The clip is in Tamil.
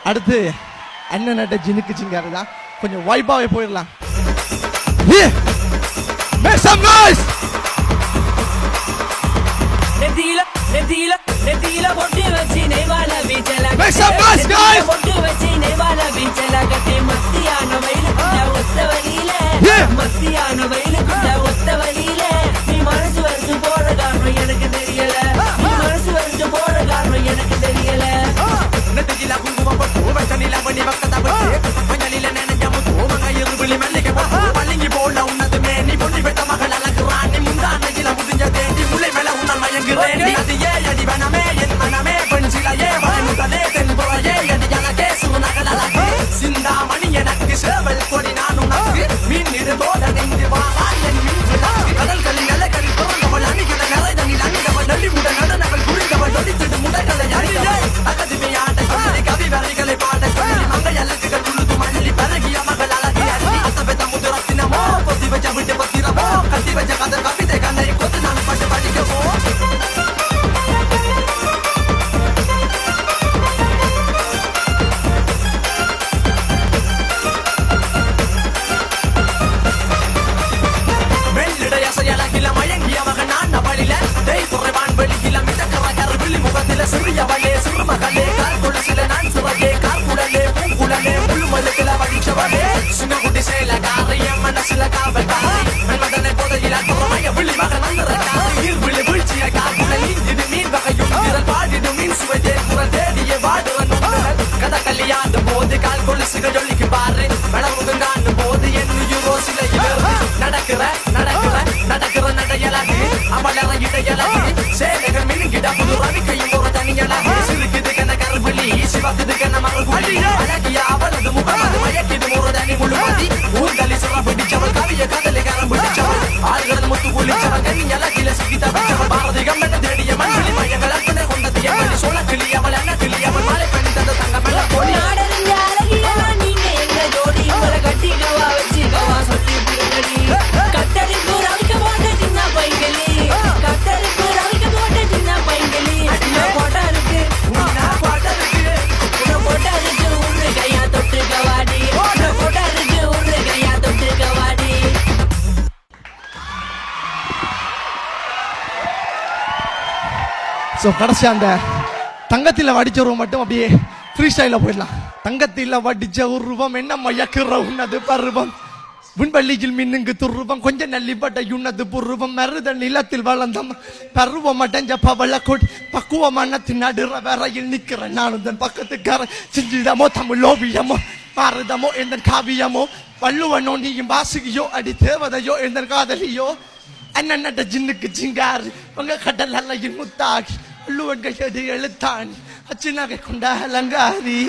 அடுத்து அண்ணன் நட்ட ஜினுக்கு சிங்காரு தான் கொஞ்சம் வைபாவே போயிடலாம். Make some noise. நெத்தியில பொட்டு வச்சு நெய்வால வீச்சல Make some noise guys. பொட்டு வச்சு நெய்வால வீச்சல கட்டி மத்தியான வயலுக்குள்ள ஒத்த வழியில மத்தியான வயலுக்குள்ள ஒத்த வழியில நீ மனசு வரைச்சு போற காரணம் எனக்கு தெரியல நீ மனசு வரைச்சு போற காரணம் எனக்கு தெரியல நெத்தியில குங்குமம் போட்டு வச்சனில பண்ணி வக்கத போட்டு மஞ்சளில நனைஞ்ச முத்து மங்கையிரு விழி மல்லிகை போட்டு பள்ளிங்கி போல உன்னதுமே நீ பொண்ணி பெற்ற மகள் அழகுறான் நீ முந்தானையில முடிஞ்ச தேடி முல்லை மேல உன்னால் மயங்குறேன் அது ஏ அடி வனமே என் மனமே பெண் சிலையே வயமுதலே தென்புறையே அடி எனக்கே சுனகல் அழகு சிந்தாமணி எனக்கு சேவல் கொடி நான் உனக்கு மீன் இடுதோட நெஞ்சு வாரா என் மீன் விளக்கு கடல்களில் நிலகளில் பிறந்தவள் அணிகிற நிறை தண்ணில் அணிந்தவள் நள்ளிமுட நடனவள் புரிந்தவள் நொடித்திடு முடைகளை அணிந்தவள் அகதிமை ஆட்ட சொல்லி கவி வரிகளை பாட சொல்லி மங்கை அழகுகள் உழுது மல்லி பழகிய மகள் அழகி அள்ளி அத்த பெத்த முதுரத்தினமோ கொத்தி வச்ச விட்டு பத்திரமோ கட்டி வச்ச கதர் கவிதை கண்ணை கொத்து நான் பட்டு படிக்கவோ மெல்லிடைய செயலகில மயங்கிய மகன் நான் அவளில தெய் குறைவான் வெளியில மிதக்கிற கருவிழி முகத்தில சிறியவளே சிறுமகளே கால் குளசில நான் சிறகே கால் குடலே பூங்குடலே முள்ளுமலுக்கில வடிச்சவளே சின்னகுட்டி சேல காரியம் மனசில காவல் காரி மன்மதனை போதையில துறமைய விழி மகன் வந்திருக்காரு நீர்விழி வீழ்ச்சிய காக்குடல் இது மீன் வகையும் திரள் பாடிடும் மீன் சுவையே குரல் தேடிய வாடுற நுண்ணுடல் கதை கல்யாண்டும் போது கால் கொலுசுகள் ஜொலிக்கு பாரு வளர்முகம் காணும் போது என்னுயிரோ சிலையில் நடக்கிற நடையலகு அவளர இடையலகு சேலைகள் மினுங்கிட புது ரவிக்கையும் ஒரு தனியலகு சிறுக்குது கன கருவிழி சிவக்குது கன மறுபடி அழகிய அவளது முகம் அது மயக்கிது ஒரு தனி முழுவதி ஊர்தலி சிற பிடிச்சவள் கவிய கதலை கரம் பிடிச்சவள் ஆள்கள் முத்து குளிச்சவள் கனி அழகில சிக்கி தவிச்சவள் பாரதி கம்பென தேடிய மண்வெளி மையங்கள் அற்பனை கொண்டது எவ்வளி சோழ கிளி அவள் என்ன கிளி அவள் மலை பண்ணி தந்த தங்க மெல்ல கோடி நீங்க எங்க ஜோடி உங்களை கட்டிக்கவா வச்சுக்கவா சொல்லி பிறகடி கட்டடிப்பு ரவிக்க போட்ட சின்ன பைங்களி கட்டடிப்பு ரவிக்க போட்ட சின்ன பைங்களி போட்டா இருக்கு உரு கையா தொட்டு கவாடி போட்டா இருக்கு உரு கையா தொட்டு கவாடி ஸோ கடைசி அந்த தங்கத்தில் வடிச்ச உருவம் மட்டும் அப்படியே ஃப்ரீ ஸ்டைலில் போயிடலாம். தங்கத்தில் வடிச்ச உருவம் என்ன மயக்குற உன்னது பருவம் விண்வெளியில் மின்னுங்கு துருவம் கொஞ்சம் நல்லிப்பட்ட உன்னது புருவம் மருத நிலத்தில் வளர்ந்தம் பருவம் அடைஞ்ச பவள கொடி பக்குவமானத்தின் நடுற வரையில் நிற்கிறேன் நானும் தன் பக்கத்துக்கார சிஞ்சிடமோ தமிழ் ஓவியமோ பாரதமோ எந்த காவியமோ வள்ளுவனோ நீயும் வாசுகியோ அடி தேவதையோ எந்த காதலியோ அண்ணன் நட்ட ஜின்னுக்கு சிங்காரு உங்க கடல் அலையின் முத்தாகி வள்ளுவன் கையடி எழுத்தாணி அச்சினகை கொண்ட அலங்காரி